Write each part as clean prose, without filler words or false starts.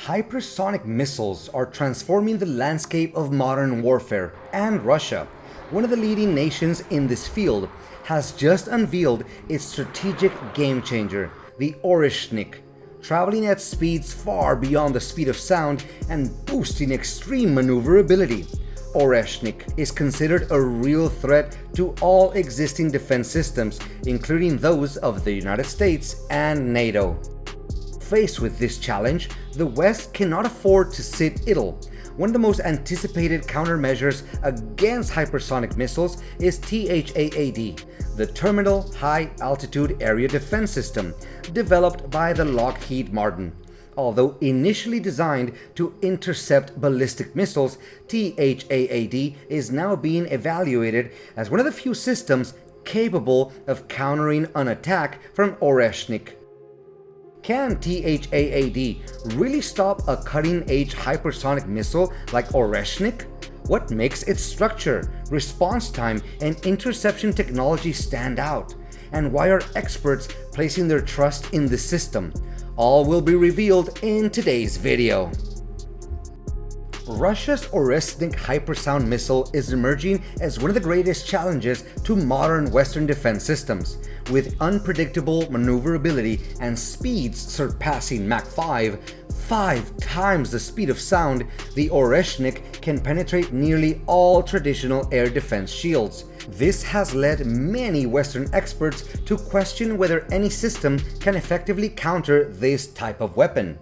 Hypersonic missiles are transforming the landscape of modern warfare, and Russia, one of the leading nations in this field, has just unveiled its strategic game-changer, the Oreshnik, traveling at speeds far beyond the speed of sound and boosting extreme maneuverability. Oreshnik is considered a real threat to all existing defense systems, including those of the United States and NATO. Faced with this challenge, the West cannot afford to sit idle. One of the most anticipated countermeasures against hypersonic missiles is THAAD, the Terminal High Altitude Area Defense System, developed by the Lockheed Martin. Although initially designed to intercept ballistic missiles, THAAD is now being evaluated as one of the few systems capable of countering an attack from Oreshnik. Can THAAD really stop a cutting-edge hypersonic missile like Oreshnik? What makes its structure, response time, and interception technology stand out? And why are experts placing their trust in the system? All will be revealed in today's video. Russia's Oreshnik hypersonic missile is emerging as one of the greatest challenges to modern Western defense systems. With unpredictable maneuverability and speeds surpassing Mach 5 times the speed of sound, the Oreshnik can penetrate nearly all traditional air defense shields. This has led many Western experts to question whether any system can effectively counter this type of weapon.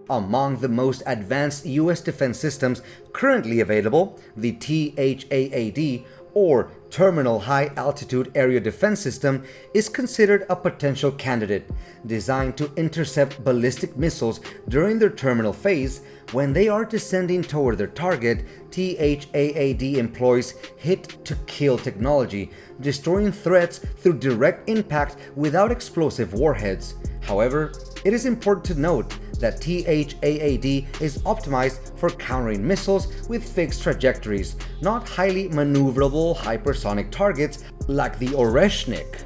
Among the most advanced US defense systems currently available, the THAAD, or Terminal High Altitude Area Defense System, is considered a potential candidate, designed to intercept ballistic missiles during their terminal phase. When they are descending toward their target, THAAD employs hit-to-kill technology, destroying threats through direct impact without explosive warheads. However, it is important to note that THAAD is optimized for countering missiles with fixed trajectories, not highly maneuverable hypersonic targets like the Oreshnik.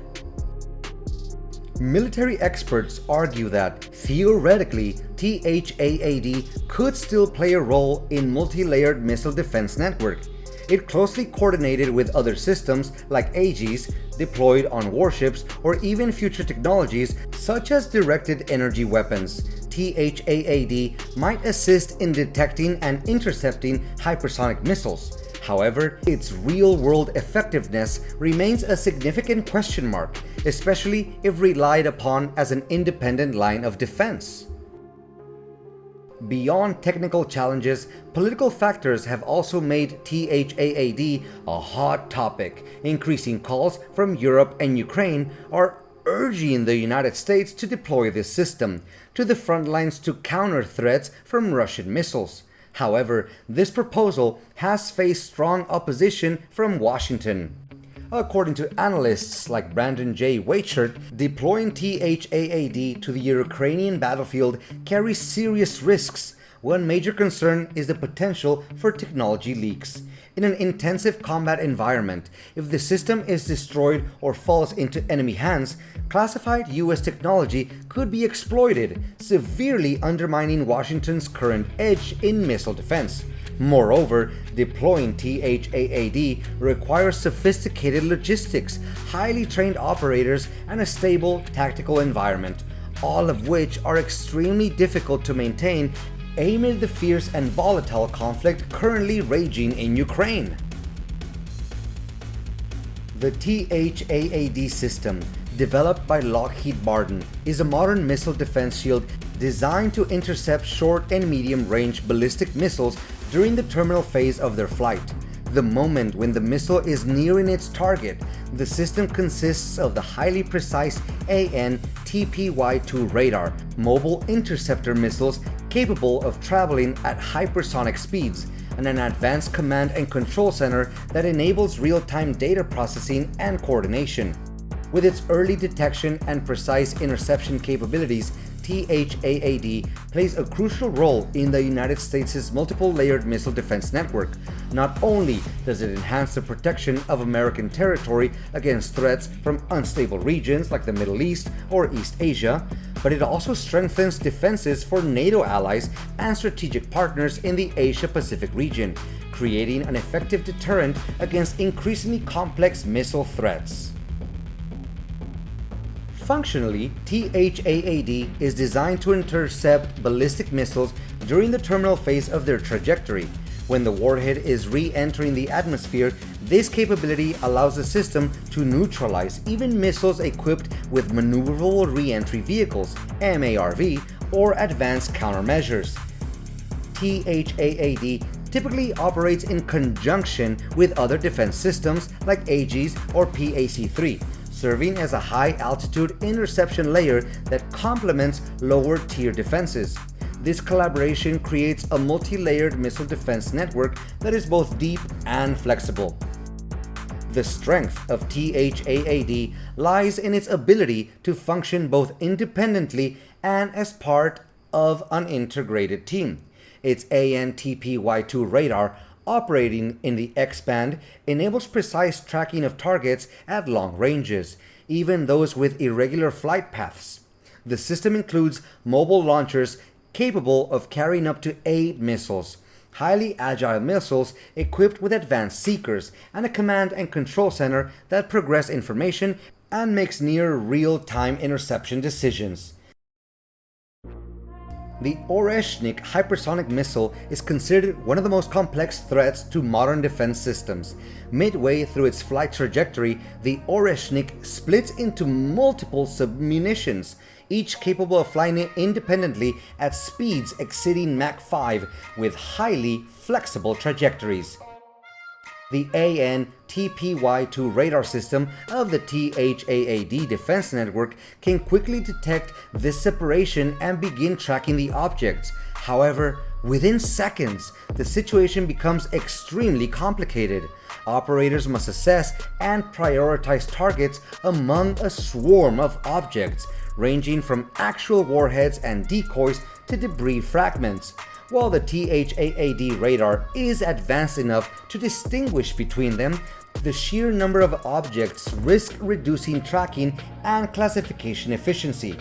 Military experts argue that, theoretically, THAAD could still play a role in multi-layered missile defense network. It closely coordinated with other systems like Aegis, deployed on warships, or even future technologies such as directed energy weapons. THAAD might assist in detecting and intercepting hypersonic missiles. However, its real-world effectiveness remains a significant question mark, especially if relied upon as an independent line of defense. Beyond technical challenges, political factors have also made THAAD a hot topic. Increasing calls from Europe and Ukraine are urging the United States to deploy this system to the front lines to counter threats from Russian missiles. However, this proposal has faced strong opposition from Washington. According to analysts like Brandon J. Waitshirt, deploying THAAD to the Ukrainian battlefield carries serious risks. One major concern is the potential for technology leaks. In an intensive combat environment, if the system is destroyed or falls into enemy hands, classified US technology could be exploited, severely undermining Washington's current edge in missile defense. Moreover, deploying THAAD requires sophisticated logistics, highly trained operators, and a stable tactical environment, all of which are extremely difficult to maintain amid the fierce and volatile conflict currently raging in Ukraine. The THAAD system, developed by Lockheed Martin, is a modern missile defense shield designed to intercept short and medium-range ballistic missiles during the terminal phase of their flight. The moment when the missile is nearing its target, the system consists of the highly precise AN/TPY-2 radar, mobile interceptor missiles capable of traveling at hypersonic speeds, and an advanced command and control center that enables real-time data processing and coordination. With its early detection and precise interception capabilities, THAAD plays a crucial role in the United States' multiple-layered missile defense network. Not only does it enhance the protection of American territory against threats from unstable regions like the Middle East or East Asia, but it also strengthens defenses for NATO allies and strategic partners in the Asia-Pacific region, creating an effective deterrent against increasingly complex missile threats. Functionally, THAAD is designed to intercept ballistic missiles during the terminal phase of their trajectory. When the warhead is re-entering the atmosphere, this capability allows the system to neutralize even missiles equipped with maneuverable re-entry vehicles, MARV, or advanced countermeasures. THAAD typically operates in conjunction with other defense systems like Aegis or PAC-3, serving as a high-altitude interception layer that complements lower-tier defenses. This collaboration creates a multi-layered missile defense network that is both deep and flexible. The strength of THAAD lies in its ability to function both independently and as part of an integrated team. Its AN/TPY-2 radar, operating in the X-band, enables precise tracking of targets at long ranges, even those with irregular flight paths. The system includes mobile launchers capable of carrying up to 8 missiles, highly agile missiles equipped with advanced seekers, and a command and control center that progress information and makes near real-time interception decisions. The Oreshnik hypersonic missile is considered one of the most complex threats to modern defense systems. Midway through its flight trajectory, the Oreshnik splits into multiple submunitions, each capable of flying independently at speeds exceeding Mach 5 with highly flexible trajectories. The AN/TPY-2 radar system of the THAAD defense network can quickly detect this separation and begin tracking the objects. However, within seconds, the situation becomes extremely complicated. Operators must assess and prioritize targets among a swarm of objects, ranging from actual warheads and decoys to debris fragments. While the THAAD radar is advanced enough to distinguish between them, the sheer number of objects risks reducing tracking and classification efficiency.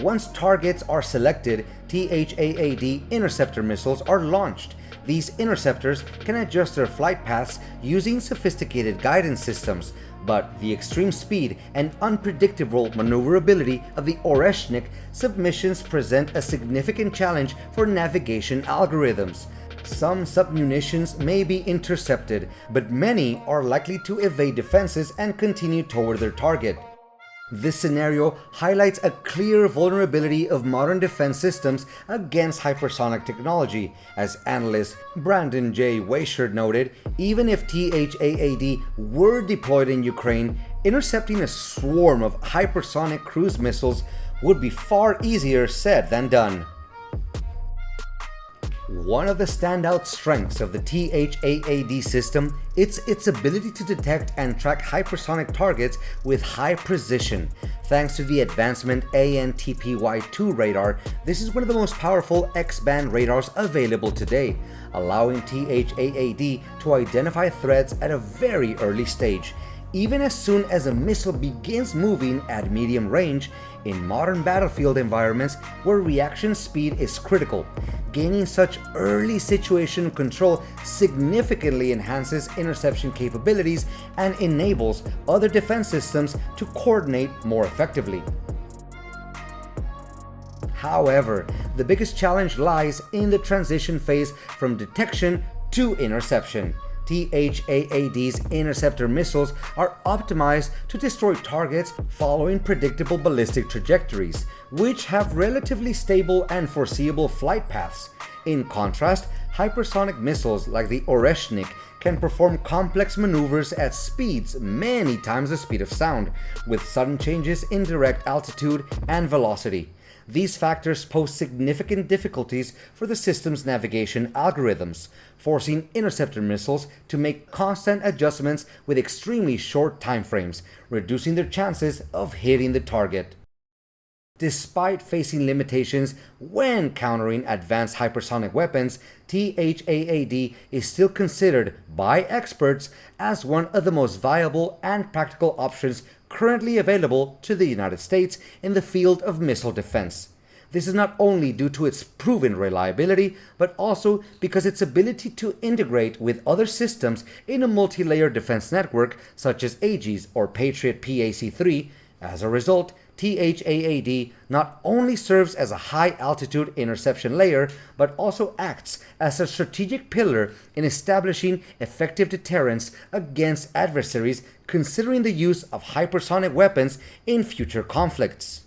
Once targets are selected, THAAD interceptor missiles are launched. These interceptors can adjust their flight paths using sophisticated guidance systems, but the extreme speed and unpredictable maneuverability of the Oreshnik submissions present a significant challenge for navigation algorithms. Some submunitions may be intercepted, but many are likely to evade defenses and continue toward their target. This scenario highlights a clear vulnerability of modern defense systems against hypersonic technology. As analyst Brandon J. Weichert noted, even if THAAD were deployed in Ukraine, intercepting a swarm of hypersonic cruise missiles would be far easier said than done. One of the standout strengths of the THAAD system is its ability to detect and track hypersonic targets with high precision. Thanks to the advancement AN/TPY-2 radar, this is one of the most powerful X-band radars available today, allowing THAAD to identify threats at a very early stage. Even as soon as a missile begins moving at medium range, in modern battlefield environments where reaction speed is critical, gaining such early situation control significantly enhances interception capabilities and enables other defense systems to coordinate more effectively. However, the biggest challenge lies in the transition phase from detection to interception. THAAD's interceptor missiles are optimized to destroy targets following predictable ballistic trajectories, which have relatively stable and foreseeable flight paths. In contrast, hypersonic missiles like the Oreshnik can perform complex maneuvers at speeds many times the speed of sound, with sudden changes in direct altitude and velocity. These factors pose significant difficulties for the system's navigation algorithms, forcing interceptor missiles to make constant adjustments with extremely short timeframes, reducing their chances of hitting the target. Despite facing limitations when countering advanced hypersonic weapons, THAAD is still considered by experts as one of the most viable and practical options currently available to the United States in the field of missile defense. This is not only due to its proven reliability, but also because its ability to integrate with other systems in a multi-layer defense network such as Aegis or Patriot PAC-3. As a result, THAAD not only serves as a high-altitude interception layer, but also acts as a strategic pillar in establishing effective deterrence against adversaries considering the use of hypersonic weapons in future conflicts.